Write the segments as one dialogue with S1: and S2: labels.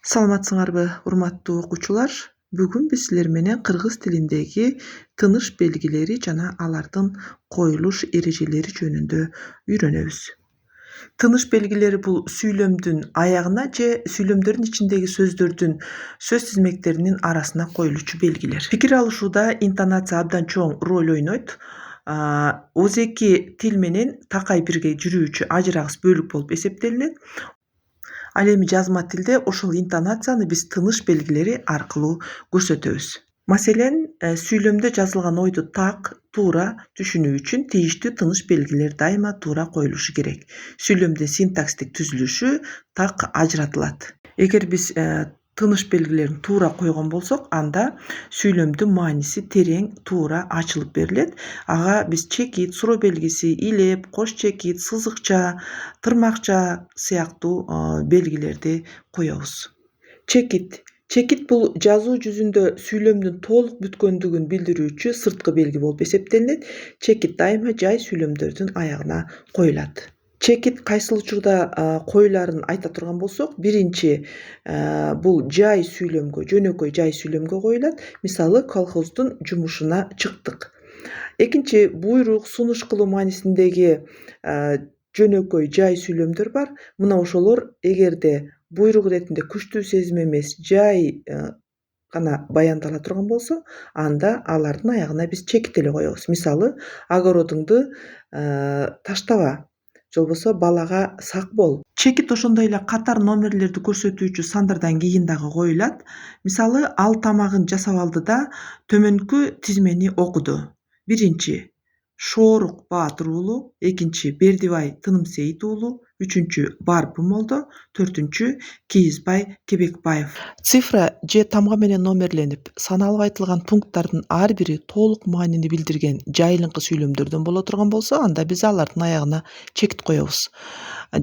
S1: Саламатсыңарбы, урматтуу окуучулар? Бүгүн биз силер менен кыргыз тилиндеги тыныш белгилери жана алардын коюлуш эрежелери жөнүндө үйрөнөбүз. Тыныш белгилери бул сүйлөмдүн аягына же сүйлөмдөрдүн ичиндеги сөздөрдүн сөз тизмектеринин арасына коюлуучу белгилер. Пикир алышууда интонация абдан чоң роль ойнойт. Оозеки тил менен такай бирге жүрүүчү ажырагыс бөлүк болуп эсептелинет. Ал эми жазма тилде ошол интонацияны биз тыныш белгилери аркылуу көрсөтөбүз. Маселен, сүйлөмдө жазылган ойду так, туура түшүнүү үчүн тийиштүү тыныш белгилер дайыма туура коюлушу керек. Сүйлөмдүн синтаксистик түзүлүшү так ажыратылат. Эгер биз тыныш белгилерин туура койгон болсок, анда сүйлөмдүн мааниси терең, туура ачылып берилет. Ага биз чекит, суроо белгиси, илеп, кош чекит, сызыкча, тырмакча сыяктуу белгилерди коебуз. Чекит бул жазуу жүзүндө сүйлөмдүн толук бүткөндүгүн билдирүүчү сырткы белги болуп эсептелинет. Чекит дайыма жай сүйлөмдөрдүн аягына коюлат. Чекит кайсыл учурда коюларын айта турган болсок, биринчи бул жай сүйлөмгө, жөнөкөй жай сүйлөмгө коюлат. Мисалы, колхоздун жумушуна чыктык. Экинчи, буйрук, сунуш кылуу маанисиндеги жөнөкөй жай сүйлөмдөр бар. Мына ошолор эгерде буйрук иретинде күчтүү сезим эмес, жай гана баяндала турган болсо, анда алардын аягына биз чекит эле коебуз. Мисалы, огородуңду таштаба, же болбосо балага сак бол. Чекит ошондой эле катар номерлерди көрсөтүүчү сандардан кийин дагы коюлат. Мисалы, ал тамагын жасап алды да төмөнкү тизмени окуду. Биринчи, Шоорук Баатыр уулу, экинчи, Бердибай Тынымсейит уулу, үчүнчү, Барпы молдо, төртүнчү, Кийизбай Кебекбаев. Цифра же тамга менен номерленип, саналып айтылган пункттардын ар бири толук маанини билдирген жайылыңкы сүйлөмдөрдөн боло турган болсо, анда биз алардын аягына чекит коебуз.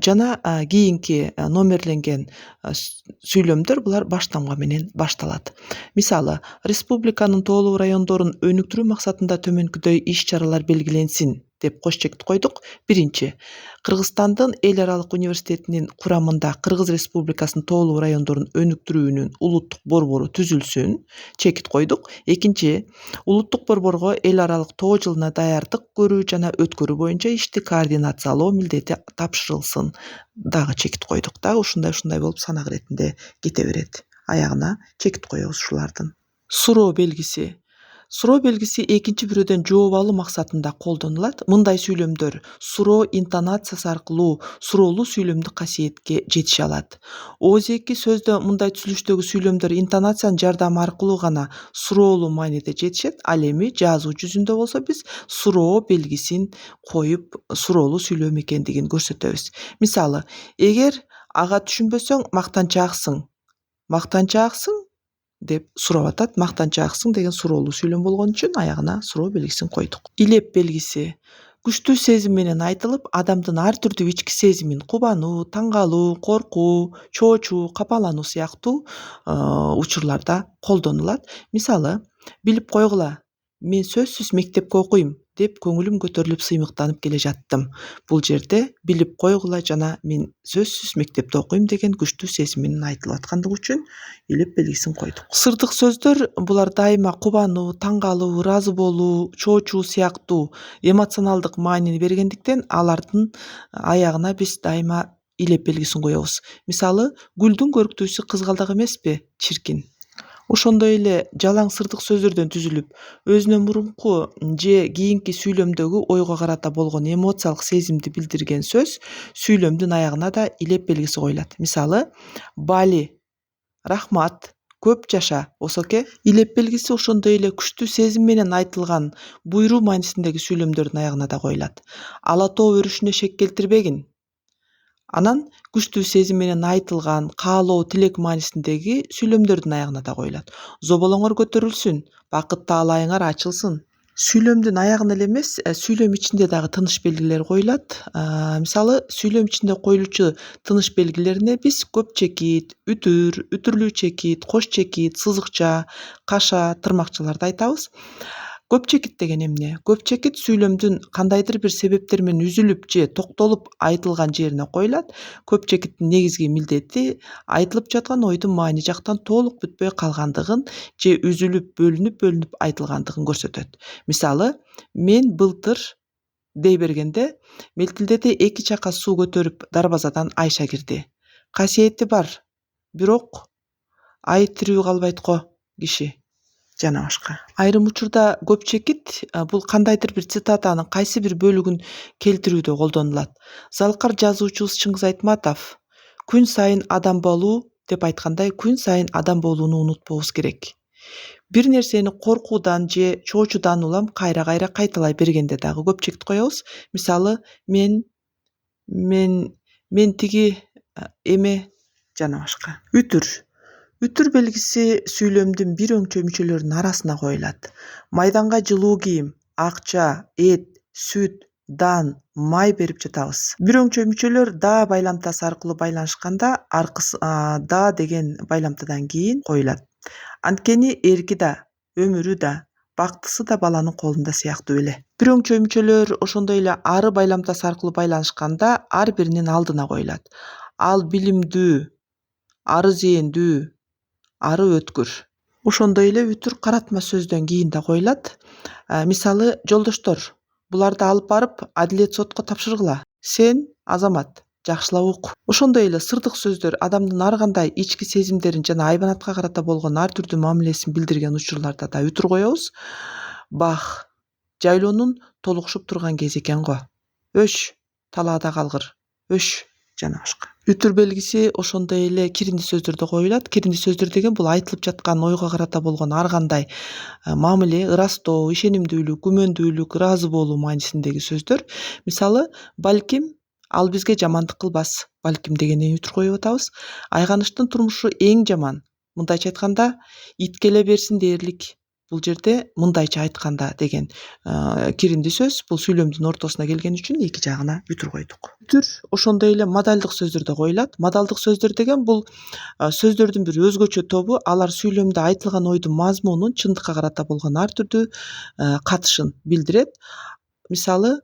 S1: Жана кийинки номерленген сүйлөмдөр булар баш тамга менен башталат. Мисалы, республиканын тоолуу райондорун өнүктүрүү максатында төмөнкүдөй иш-чаралар белгиленсин деп кош чекит койдук. Биринчи, Кыргызстандын эл аралык университетинин курамында Кыргыз Республикасынын тоолуу райондорун өнүктүрүүнүн улуттук борбору түзүлсүн, чекит койдук. Экинчи, улуттук борборго эл аралык тоо жылына даярдык көрүү жана өткөрүү боюнча ишти координациялоо милдети тапшырылсын, дагы чекит койдук. Дагы ушундай болуп санак иретинде кете берет. Аягына чекит коебуз ушулардын. Суроо белгиси. Суроо белгиси экинчи бирөөдөн жооп алуу максатында колдонулат. Мындай сүйлөмдөр суроо интонациясы аркылуу суроолуу сүйлөмдүк касиетке жетише алат. Оозеки сөздө мындай түзүлүштөгү сүйлөмдөр интонациянын жардамы аркылуу гана суроолуу мааниде жетишет. Ал эми жазуу жүзүндө болсо биз суроо белгисин коюп, суроолуу сүйлөм экендигин көрсөтөбүз. Мисалы, эгер ага түшүнбөсөң мактанчааксың деп сурап атат. Мактанчааксың деген суроолуу сүйлөм болгон үчүн аягына суроо белгисин койдук. Илеп белгиси. Күчтүү сезим менен айтылып, адамдын ар түрдүү ички сезимин, кубануу, таң калуу, коркуу, чоочуу, капалануу сыяктуу учурларда колдонулат. Мисалы, билип койгула, мен сөзсүз мектепке окуйм деп көңүлүм көтөрүлүп сыймыктанып келе жаттым. Бул жерде билип койгула жана мен сөзсүз мектепте окуйм деген күчтүү сезим менен айтылып аткандыгы үчүн илеп белгисин койдук. Сырдык сөздөр булар дайыма кубануу, таң калуу, ыраазы болуу, чоочуу сыяктуу эмоционалдык маанини бергендиктен алардын аягына биз дайыма илеп белгисин коебуз. Мисалы, гүлдүн көрктүүсү кызгалдак эмеспи, чиркин. Ошондой эле жалаң сырдык сөздөрдөн түзүлүп, өзүнөн мурунку же кийинки сүйлөмдөгү ойго карата болгон эмоциялык сезимди билдирген сөз сүйлөмдүн аягына да илеп белгиси коюлат. Мисалы, Бали, рахмат, көп жаша болсоке. Илеп белгиси ошондой эле күчтүү сезим менен айтылган буйруу маанисиндеги сүйлөмдөрдүн аягына да коюлат. Ала тоо өрүшүнө шек келтирбегин. Анан күчтүү сезим менен айтылган каалоо, тилек маанисиндеги сүйлөмдөрдүн аягына да коюлат. Зоболоңор көтөрүлсүн, бакыттуу алайыңар ачылсын. Сүйлөмдүн аягына эле эмес, сүйлөм ичинде дагы тыныш белгилер коюлат. Мисалы, сүйлөм ичинде коюлуучу тыныш белгилерине биз көп чекит, үтүр, үтүрлүү чекит, кош чекит, сызыкча, каша, тырмакчаларды айтабыз. Көпчекит деген эмне? Көпчекит сүйлөмдүн кандайдыр бир себептер менен үзүлүп же токтолуп айтылган жерине коюлат. Көпчекиттин негизги милдети айтылып жаткан ойдун маани жактан толук бүтпөй калгандыгын же үзүлүп бөлүнүп айтылгандыгын көрсөтөт. Мисалы, мен былтыр дей бергенде мелтилдеде эки чака суу көтөрүп дарбазадан Айша кирди. Касиети бар, бирок ай тирүү калбайт го киши жана башка. Айрым учурда көпчекит бул кандайдыр бир цитатанын кайсы бир бөлүгүн келтирүүдө колдонулат. Залкар жазуучубуз Чыңгыз Айтматов күн сайын адам болуу деп айткандай, күн сайын адам болууну унутпообуз керек. Бир нерсени коркуудан же чоочудан улам кайра кайталай бергенде дагы көпчекит коебуз. Мисалы, мен тиги эме жана башка. Үтүр белгиси сүйлөмдүн бир өңчө мүчөлөрүнүн арасына коюлат. Майданга жылуу кийим, акча, эт, сүт, дан, май берип жатабыз. Бир өңчө мүчөлөр да байламтасы аркылуу байланышканда, да деген байламтадан кийин коюлат. Анткени эрки да, өмүрү да, бактысы да баланын колунда сыяктуу эле. Бир өңчө мүчөлөр ошондой эле ары байламтасы аркылуу байланышканда ар биринин алдына коюлат. Ал билимдүү, ары зээндүү, ары өткүр. Ошондой эле үтүр каратма сөздөн кийин да коюлат. Мисалы, жолдоштор, буларды алып барып адилет сотко тапшыргыла. Сен азамат, жакшылап ук. Ошондой эле сырдык сөздөр адамдын ар кандай ички сезимдерин жана айбанатка карата болгон ар түрдүү мамилесин билдирген учурларда да үтүр коебуз. Бах, жайлоонун толукшуп турган кези экен го. Өш, талаада калгыр. Өш жана башка. Үтүр белгиси ошондой эле киринди сөздөрдө коюлат. Киринди сөздөр деген бул айтылып жаткан ойго карата болгон ар кандай мамиле, ырастоо, ишенимдүүлүк, күмөндүүлүк, ыраазы болуу маанисиндеги сөздөр. Мисалы, балким ал бизге жамандык кылбас. Балким дегенден үтүр коюп атабыз. Айганыштын турмушу эң жаман. Мындайча айтканда, ит келе берсин дээрлик. Бул жерде мындайча айтканда деген киринди сөз бул сүйлөмдүн ортосуна келген үчүн эки жагына үтүр койдук. Үтүр ошондой эле модалдык сөздөрдө коюлат. Модалдык сөздөр деген бул сөздөрдүн бир өзгөчө тобу, алар сүйлөмдө айтылган ойдун мазмунун чындыкка карата болгон ар түрдүү катышын билдирет. Мисалы,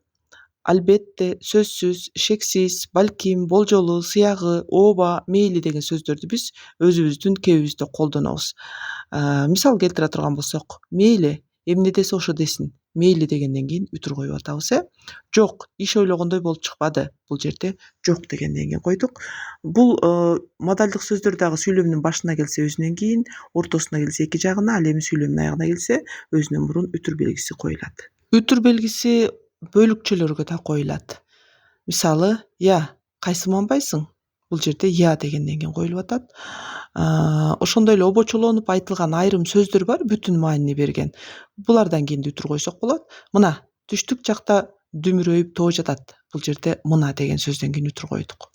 S1: албетте, сөзсүз, шексиз, балким, болжолу, сыягы, ооба, мейли деген сөздөрдү биз өзүбүздүн кебибизде колдонобуз. Мисал келтире турган болсок, мейли, эмне десе ошо десин. Мейли дегенден кийин үтүр коюп атабыз. Жок, иш ойлогондой болуп чыкпады. Бул жерде жок дегенден кийин койдук. Бул модалдык сөздөр дагы сүйлөмдүн башына келсе өзүнөн кийин, ортосуна келсе эки жагына, ал эми сүйлөмдүн аягына келсе өзүнөн мурун үтүр белгиси коюлат. Үтүр белгиси бөлүкчөлөргө да коюлат. Мисалы, я, кайсыманбайсың? Бул жерде я дегенден кийин коюлуп атат. Ошондой эле обочолонуп айтылган айрым сөздөр бар, бүтүн маанини берген. Булардан кийин үтүр койсок болот. Мына, түштүк жакта дүмүрөйүп тоо жатат. Бул жерде мына деген сөздөн кийин үтүр койдук.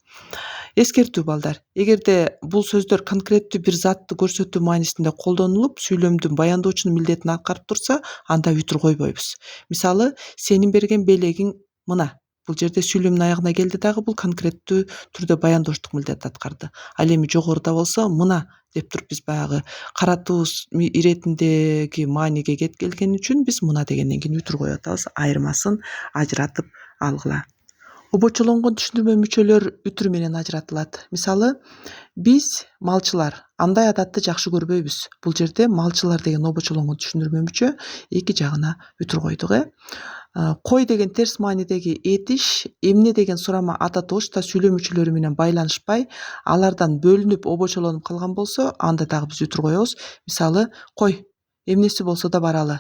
S1: Эскертүү балдар, эгерде бул сөздөр конкреттүү бир затты көрсөтүү маанисинде колдонулуп, сүйлөмдүн баяндоочунун милдетин аткарып турса, анда үтүр койбойбуз. Мисалы, сенин берген белегиң мына. Бул жерде сүйлөмдүн аягына келди дагы бул конкреттүү түрдө баяндооштук милдет аткарды. Ал эми жогоруда болсо мына деп туруп биз баягы каратуус иретиндеги мааниге келген үчүн биз мына дегенден кийин үтүр коюп атабыз. Айырмасын ажыратып алгыла. Обочолонгон түшүндүрмө мүчөлөр үтүр менен ажыратылат. Мисалы, биз малчылар андай адатты жакшы көрбөйбүз. Бул жерде малчылар деген обочолонгон түшүндүрмө мүчө эки жагына үтүр койдук. Кой деген терс маанидеги этиш, эмне деген сурама ата тоош да сүйлөм мүчөлөрү менен байланышпай, алардан бөлүнүп, обочолонуп калган болсо, анда дагы биз үтүр коебуз. Мисалы, кой, эмнеси болсо да баралы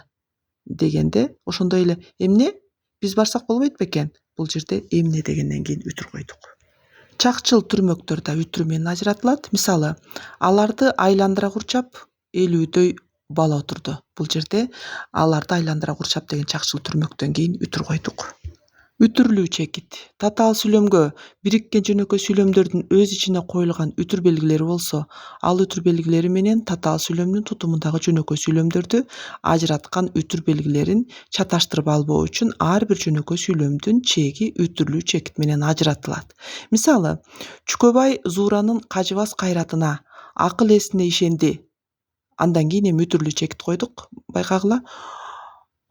S1: дегенде, ошондой эле эмне? Биз барсак болбойт бекен? Бул жерде эмне дегенден кийин үтүр койдук. Чакчыл түрмөктөр да үтүр менен ажыратылат. Мисалы, аларды айландыра курчап, элүүдөй бала отурду. Бул жерде аларды айландыра курчап деген чакчыл түрмөктөн кийин үтүр койдук. Үтүрлүү чекит. Татаал сүйлөмгө бириккен жөнөкөй сүйлөмдөрдүн өз ичине коюлган үтүр белгилери болсо, ал үтүр белгилери менен татаал сүйлөмдүн тутумундагы жөнөкөй сүйлөмдөрдү ажыраткан үтүр белгилерин чаташтырып албоо үчүн ар бир жөнөкөй сүйлөмдүн чеги үтүрлүү чекит менен ажыратылат. Мисалы, Чүкөбай Зууранын кажыбас кайратына, акыл эсине ишенди. Андан кийин эми үтүрлүү чекит койдук, байкагыла.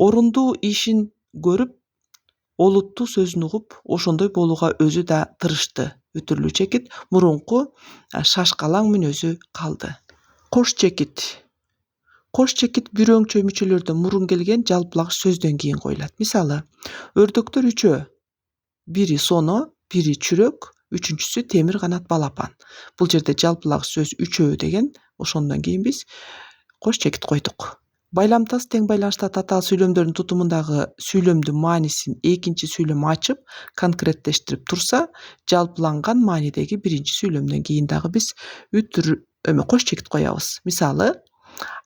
S1: Орундуу ишин көрүп, олуттуу сөзүн угуп, ошондой болууга өзү да тырышты. Өтүрлүү чекит мурунку шашкалаң мүнөзү калды. Кош чекит. Кош чекит бир өңчөй мүчөлөрдөн мурун келген жалпылагыч сөздөн кийин коюлат. Мисалы, өрдөктөр үчөө. Бири соно, бири чүрөк, үчүнчүсү темир канат балапан. Бул жерде жалпылагыч сөз үчөө деген, ошондон кийин биз кош чекит койдук. Байламтас тең байланышта татаал сүйлөмдөрдүн тутумундагы сүйлөмдүн маанисин экинчи сүйлөм ачып, конкреттештирип турса, жалпыланган маанидеги биринчи сүйлөмдөн кийин дагы биз кош чекит коебуз. Мисалы,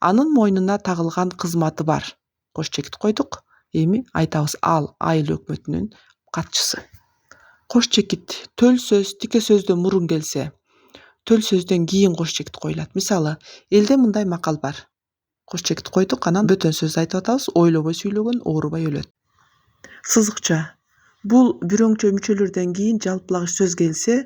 S1: анын мойнуна тагылган кызматы бар. Кош чекит койдук. Эми айтабыз, ал айыл өкмөтүнүн катчысы. Кош чекит төл сөз тике сөздөн мурун келсе, төл сөздөн кийин кош чекит коюлат. Мисалы, элде мындай макал бар. Кош чекит койдук, анан бөтөн сөз айтып атабыз, ойлобой сүйлөгөн оорубай өлөт. Сызыкча. Бул бир өңчөй мүчөлөрдөн кийин жалпылагыч сөз келсе,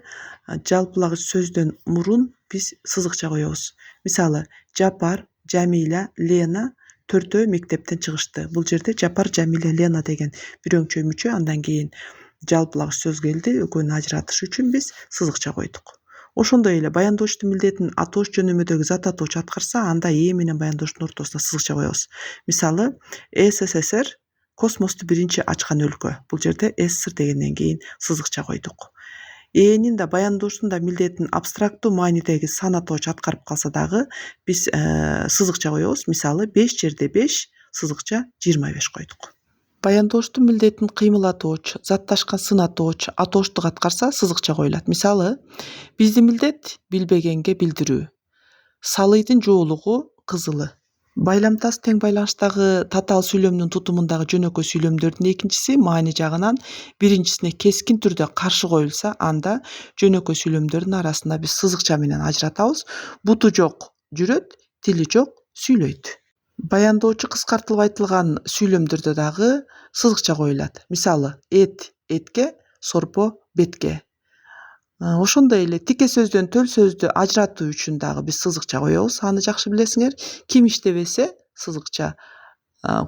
S1: жалпылагыч сөздөн мурун биз сызыкча коебуз. Мисалы, Жапар, Жамиля, Лена төртөө мектептен чыгышты. Бул жерде Жапар, Жамиля, Лена деген бир өңчөй мүчө, андан кийин жалпылагыч сөз келди. Экөөнү ажыратыш үчүн биз сызыкча койдук. Ошондой эле баяндоочтун милдетин атооч жөнөмөдөгү зат атоочу аткарса, анда ээ менен баяндоочтун ортосуна сызыкча коебуз. Мисалы, СССР космосту биринчи ачкан өлкө. Бул жерде СССР дегенден кийин сызыкча койдук. Ээнин да баяндоочтун да милдетин абстрактуу маанидеги сан атоочу аткарып калса дагы биз сызыкча коебуз. Мисалы, 5 жерде 5 сызыкча 25 койдук. Баяндоочтун милдетин кыймыл атооч, затташкан сын атооч, атоочтук аткарса сызыкча коюлат. Мисалы, биздин милдет билбегенге билдирүү. Салыйдын жоолугу кызылы. Байламтас тең байланыштагы татаал сүйлөмдүн тутумундагы жөнөкөй сүйлөмдөрдүн экинчиси маани жагынан биринчисине кескин түрдө каршы коюлса, анда жөнөкөй сүйлөмдөрдүн арасында биз сызыкча менен ажыратабыз. Буту жок жүрөт, тили жок сүйлөйт. Баяндоочу кыскартылып айтылган сүйлөмдөрдө дагы сызыкча коюлат. Мисалы, эт этке, сорпо бетке. Ошондой эле тике сөздөн төл сөздү ажыратуу үчүн дагы биз сызыкча коебуз. Аны жакшы билесиңер. Ким иштебесе сызыкча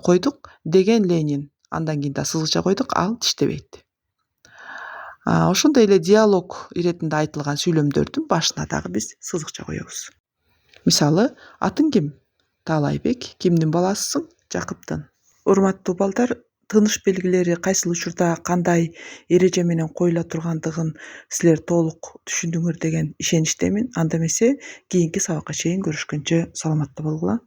S1: койдук деген Ленин. Андан кийин да сызыкча койдук, ал иштебейт. Ошондой эле диалог иретинде айтылган сүйлөмдөрдүн башына дагы биз сызыкча коебуз. Мисалы, атың ким? Таалайбек. Кимдин баласысың? Жакыптын. Урматтуу балдар, тыныш белгилери кайсыл учурда кандай эреже менен коюла тургандыгын силер толук түшүндүңөр деген ишеничтемин. Анда эмесе кийинки сабакка чейин көрүшкөнчө саламатта болгула.